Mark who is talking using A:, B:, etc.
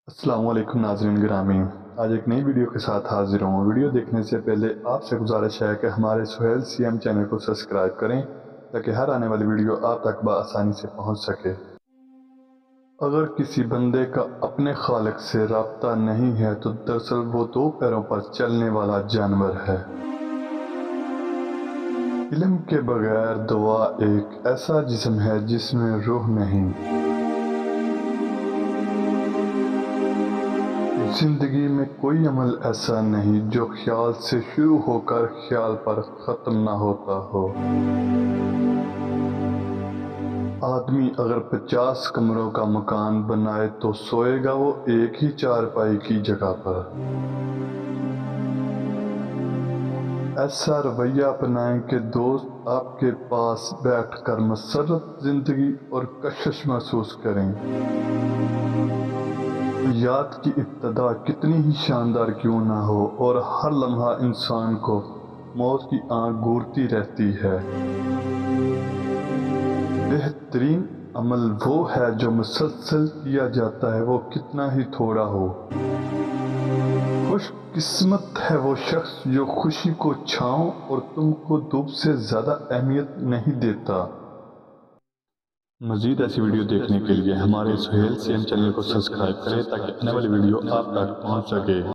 A: السلام علیکم ناظرین گرامی، آج ایک نئی ویڈیو کے ساتھ حاضر ہوں۔ ویڈیو دیکھنے سے پہلے آپ سے گزارش ہے کہ ہمارے سہیل سی ایم چینل کو سبسکرائب کریں تاکہ ہر آنے والی ویڈیو آپ تک بآسانی سے پہنچ سکے۔ اگر کسی بندے کا اپنے خالق سے رابطہ نہیں ہے تو دراصل وہ دو پیروں پر چلنے والا جانور ہے۔ علم کے بغیر دعا ایک ایسا جسم ہے جس میں روح نہیں۔ زندگی میں کوئی عمل ایسا نہیں جو خیال سے شروع ہو کر خیال پر ختم نہ ہوتا ہو۔ آدمی اگر 50 کمروں کا مکان بنائے تو سوئے گا وہ ایک ہی چارپائی کی جگہ پر۔ ایسا رویہ اپنائیں کہ دوست آپ کے پاس بیٹھ کر مسرت زندگی اور کشش محسوس کریں۔ حیات کی ابتدا کتنی ہی شاندار کیوں نہ ہو اور ہر لمحہ انسان کو موت کی آنکھ گھورتی رہتی ہے۔ بہترین عمل وہ ہے جو مسلسل کیا جاتا ہے وہ کتنا ہی تھوڑا ہو۔ خوش قسمت ہے وہ شخص جو خوشی کو چھاؤں اور تم کو دھوپ سے زیادہ اہمیت نہیں دیتا۔ مزید ایسی ویڈیو دیکھنے کے لیے ہمارے سہیل سی ایم چینل کو سبسکرائب کریں تاکہ آنے والی ویڈیو آپ تک پہنچ سکے۔